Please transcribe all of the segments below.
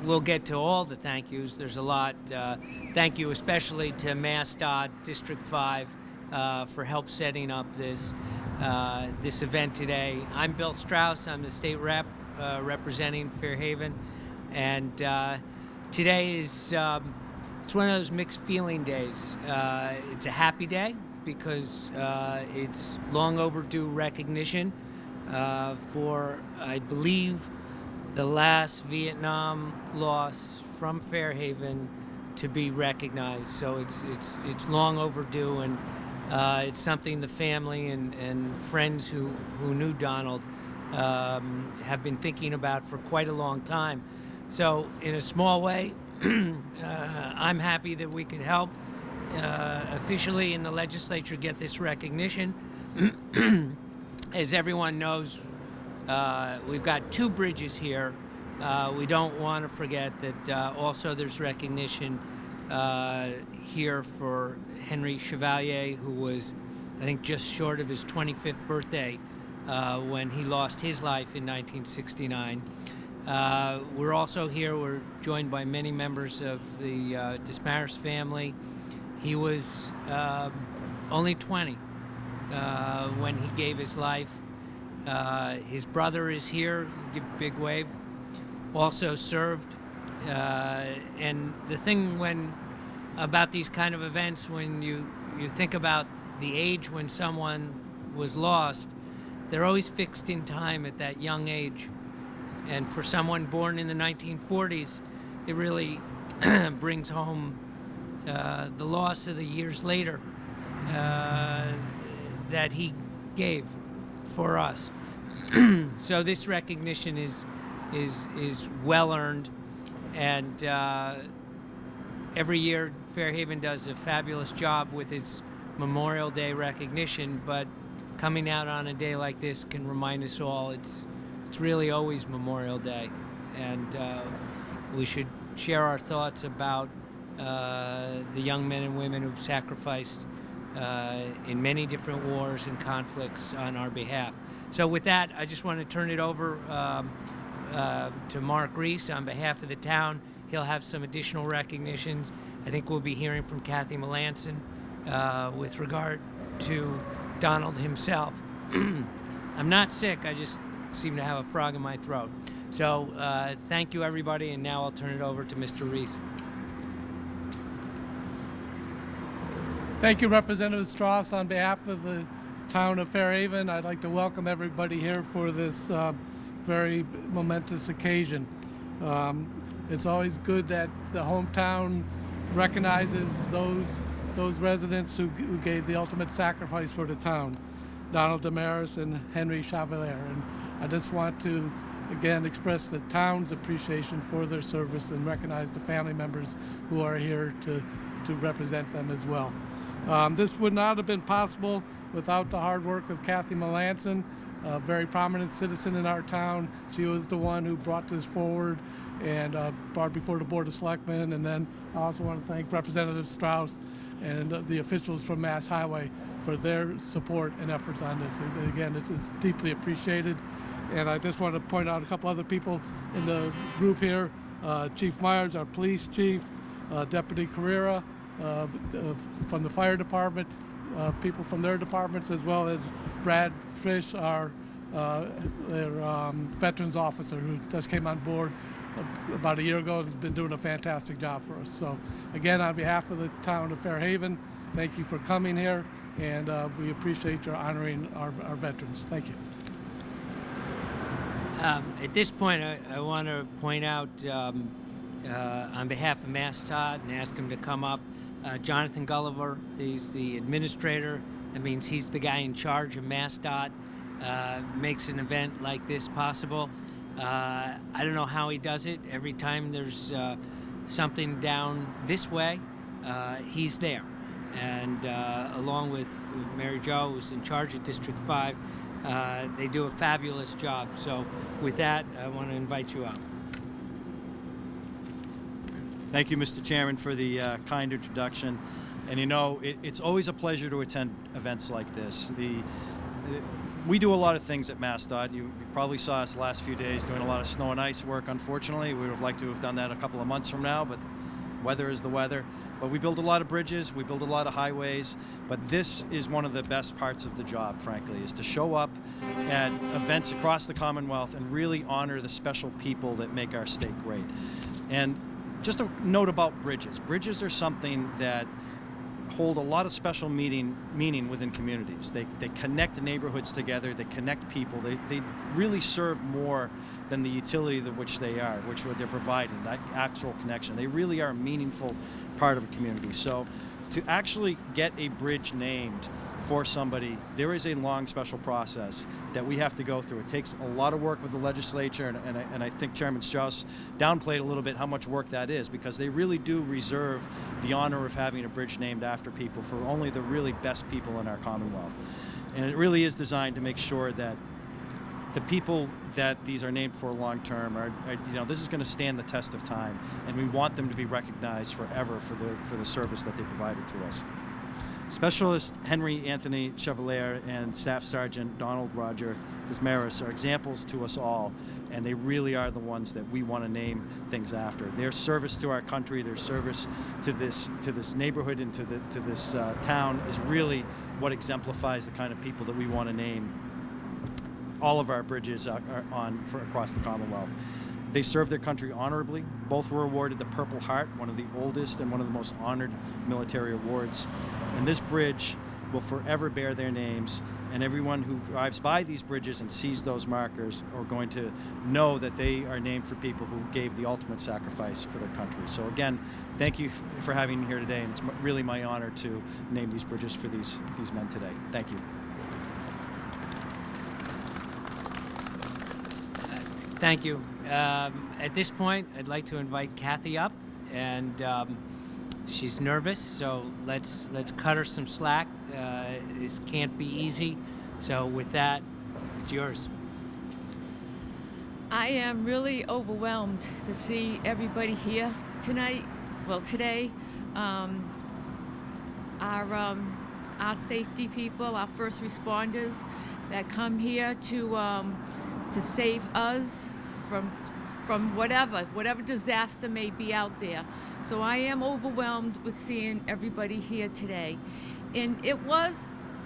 we'll get to all the thank yous. There's a lot. Thank you especially to MassDOT District 5 for help setting up this event today. I'm Bill Strauss. I'm the state rep representing Fairhaven, and today is it's one of those mixed feeling days. It's a happy day because it's long overdue recognition for, I believe, the last Vietnam loss from Fairhaven to be recognized. So it's long overdue, and it's something the family and friends who knew Donald have been thinking about for quite a long time. So in a small way, I'm happy that we could help officially in the legislature get this recognition. As everyone knows, we've got two bridges here. We don't want to forget that also there's recognition here for Henry Chevalier, who was, I think, just short of his 25th birthday when he lost his life in 1969. We're also here, we're joined by many members of the Desmarais family. He was only 20 when he gave his life. His brother is here, give a big wave, also served. And the thing about these kind of events, when you think about the age when someone was lost, they're always fixed in time at that young age. And for someone born in the 1940s, it really brings home the loss of the years later that he gave for us. So this recognition is well earned, and every year Fairhaven does a fabulous job with its Memorial Day recognition, but coming out on a day like this can remind us all it's really always Memorial Day, and we should share our thoughts about the young men and women who've sacrificed in many different wars and conflicts on our behalf. So with that, I just want to turn it over to Mark Reese on behalf of the town. He'll have some additional recognitions. I think we'll be hearing from Kathy Melanson with regard to Donald himself. I'm not sick, I just seem to have a frog in my throat. So thank you, everybody, and now I'll turn it over to Mr. Reese. Thank you, Representative Strauss. On behalf of the town of Fairhaven, I'd like to welcome everybody here for this very momentous occasion. It's always good that the hometown recognizes those residents who gave the ultimate sacrifice for the town, Donald Desmarais and Henry Chevalier. And I just want to again express the town's appreciation for their service and recognize the family members who are here to represent them as well. This would not have been possible without the hard work of Kathy Melanson, a very prominent citizen in our town. She was the one who brought this forward and brought it before the Board of Selectmen. And then I also want to thank Representative Strauss and the officials from Mass Highway for their support and efforts on this. And again, it's deeply appreciated. And I just want to point out a couple other people in the group here. Chief Myers, our police chief, Deputy Carrera from the fire department, people from their departments, as well as Brad Fish, our their veterans officer, who just came on board about a year ago and has been doing a fantastic job for us. So again, on behalf of the town of Fairhaven, thank you for coming here, and we appreciate your honoring our veterans. Thank you. At this point, I want to point out on behalf of MassDOT and ask him to come up. Jonathan Gulliver, he's the administrator. That means he's the guy in charge of MassDOT, makes an event like this possible. I don't know how he does it. Every time there's something down this way, he's there. And along with Mary Jo, who's in charge of District 5, they do a fabulous job. So with that, I want to invite you up. Thank you, Mr. Chairman, for the kind introduction. And you know, it's always a pleasure to attend events like this. We do a lot of things at MassDOT. You probably saw us the last few days doing a lot of snow and ice work, unfortunately. We would have liked to have done that a couple of months from now, but weather is the weather. But we build a lot of bridges, we build a lot of highways, but this is one of the best parts of the job, frankly, is to show up at events across the Commonwealth and really honor the special people that make our state great. And just a note about bridges. Bridges are something that hold a lot of special meaning within communities. They connect neighborhoods together, they connect people, they really serve more than the utility that which they are, which they're providing, that actual connection. They really are a meaningful part of a community. So to actually get a bridge named for somebody, there is a long special process that we have to go through. It takes a lot of work with the legislature, and I think Chairman Strauss downplayed a little bit how much work that is, because they really do reserve the honor of having a bridge named after people for only the really best people in our Commonwealth. And it really is designed to make sure that the people that these are named for long term are this is going to stand the test of time, and we want them to be recognized forever for the service that they provided to us. Specialist Henry Anthony Chevalier and Staff Sergeant Donald Roger Desmarais are examples to us all, and they really are the ones that we want to name things after. Their service to our country, their service to this neighborhood and to this town is really what exemplifies the kind of people that we want to name all of our bridges across the Commonwealth. They served their country honorably. Both were awarded the Purple Heart, one of the oldest and one of the most honored military awards. And this bridge will forever bear their names, and everyone who drives by these bridges and sees those markers are going to know that they are named for people who gave the ultimate sacrifice for their country. So again, thank you for having me here today, and it's really my honor to name these bridges for these men today. Thank you. Thank you. At this point, I'd like to invite Kathy up, and she's nervous, so let's cut her some slack. This can't be easy. So with that, it's yours. I am really overwhelmed to see everybody here tonight. Well, today, our safety people, our first responders that come here to save us from whatever disaster may be out there. So I am overwhelmed with seeing everybody here today. And it was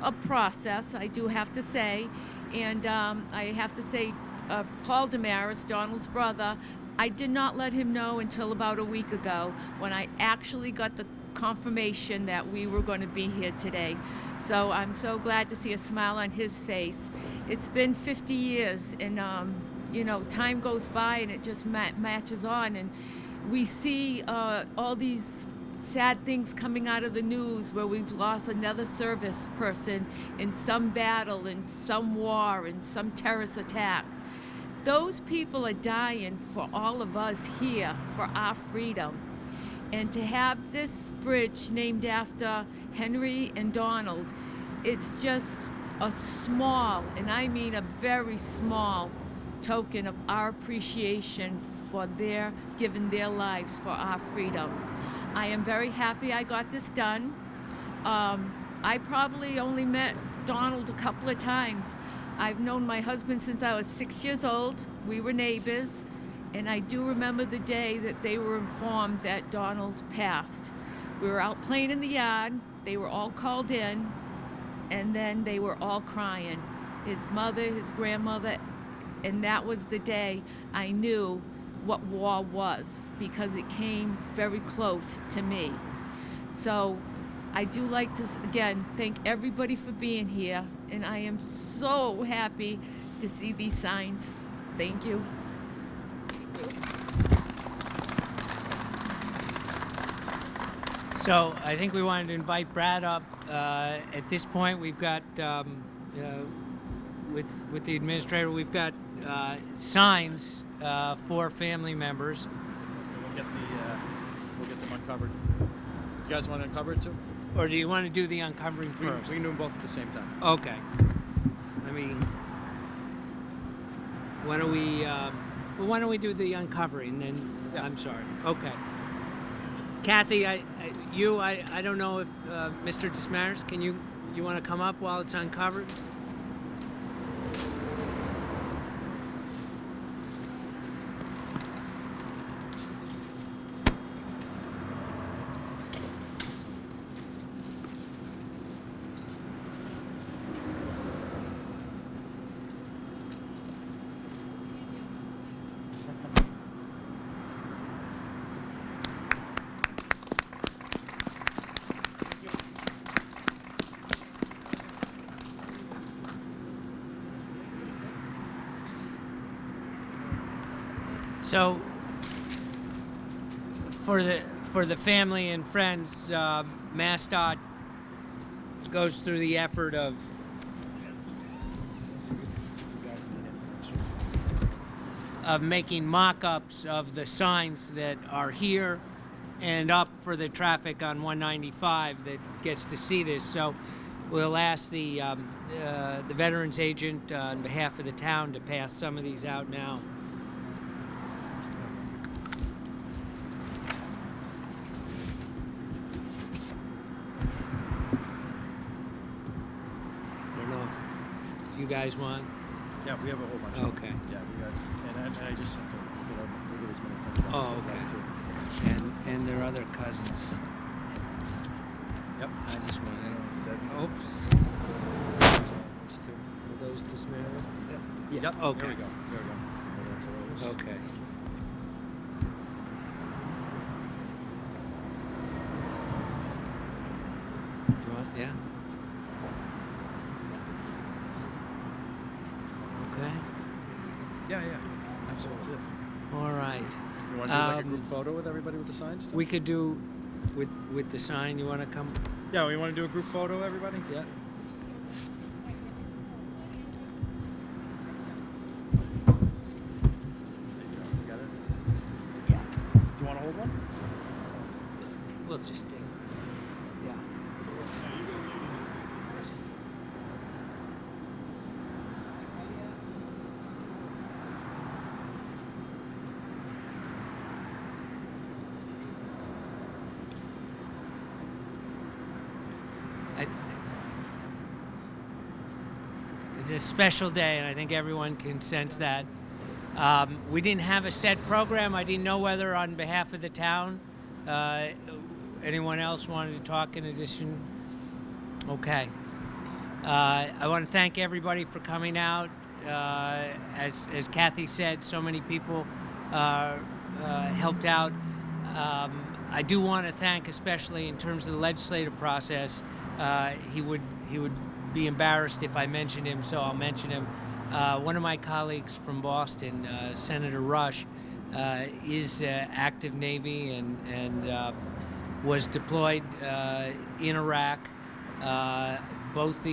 a process, I do have to say. And I have to say, Paul Desmarais, Donald's brother, I did not let him know until about a week ago when I actually got the confirmation that we were going to be here today. So I'm so glad to see a smile on his face. It's been 50 years, and time goes by and it just matches on, and we see all these sad things coming out of the news where we've lost another service person in some battle, in some war, in some terrorist attack. Those people are dying for all of us here, for our freedom. And to have this bridge named after Henry and Donald, it's just a small, and I mean a very small, token of our appreciation for their giving their lives for our freedom. I am very happy I got this done. I probably only met Donald a couple of times. I've known my husband since I was 6 years old. We were neighbors, and I do remember the day that they were informed that Donald passed. We were out playing in the yard. They were all called in, and then they were all crying. His mother, his grandmother, and that was the day I knew what war was, because it came very close to me. So I do like to, again, thank everybody for being here, and I am so happy to see these signs. Thank you. So I think we wanted to invite Brad up. At this point, we've got, with the administrator, we've got signs for family members. We'll get them uncovered. You guys want to uncover it too? Or do you want to do the uncovering first? We can do them both at the same time. Okay. Why don't we do the uncovering then? Yeah. I'm sorry. Okay. Kathy, I don't know if Mr. Desmarais, you want to come up while it's uncovered? So, for the family and friends, MassDOT goes through the effort of making mock-ups of the signs that are here and up for the traffic on 195 that gets to see this. So we'll ask the veterans agent on behalf of the town to pass some of these out now. I don't know if you guys want. Yeah, we have a whole bunch. Okay. Yeah, we got, and I just sent them. We get as many things. Oh, okay. And their other cousins. Yep. I just want to. Oops. Still, were those Desmarais? Yep. Yep. Okay. There we go. We'll go to those. Okay. Do you want? Yeah. Okay. Yeah, absolutely. All right. You want to do like a group photo with everybody with the signs? We could do with the sign. You want to come? Yeah, we want to do a group photo, everybody? Yeah. Got it? Yeah. Do you want to hold one? We'll just stay. Yeah. It's a special day, and I think everyone can sense that. We didn't have a set program. I didn't know whether, on behalf of the town, anyone else wanted to talk in addition. Okay. I want to thank everybody for coming out. As Kathy said, so many people helped out. I do want to thank, especially in terms of the legislative process, he would be embarrassed if I mentioned him, so I'll mention him. One of my colleagues from Boston, Senator Rush, is active Navy and was deployed in Iraq. Both of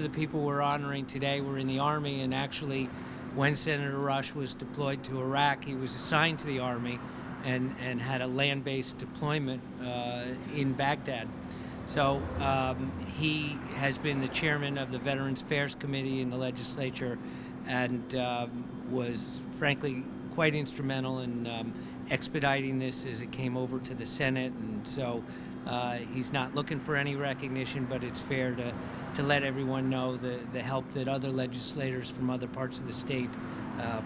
the people we're honoring today were in the Army, and actually, when Senator Rush was deployed to Iraq, he was assigned to the Army and had a land-based deployment in Baghdad. So he has been the chairman of the Veterans Affairs Committee in the legislature and was, frankly, quite instrumental in expediting this as it came over to the Senate. And so he's not looking for any recognition, but it's fair to let everyone know the help that other legislators from other parts of the state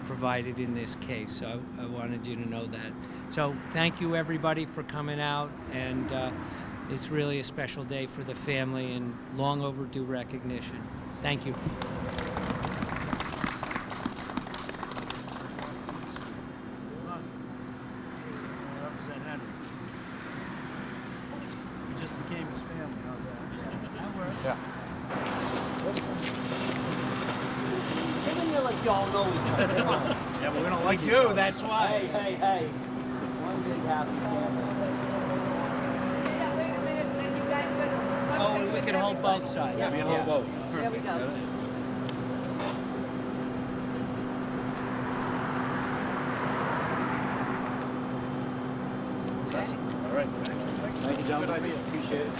provided in this case. So I wanted you to know that. So thank you, everybody, for coming out, and it's really a special day for the family and long overdue recognition. Thank you. Represent Henry. We just became his family. How's that? That works. Yeah. Get in there like y'all know each other. Come on. Yeah, but we don't like We each do, other. that's why. Hey. One big happy family. Wait a minute, then you guys better. Oh, we can hold both sides. Yeah, we can hold both. There we go. All right. Thank you, gentlemen. Good idea. Appreciate it.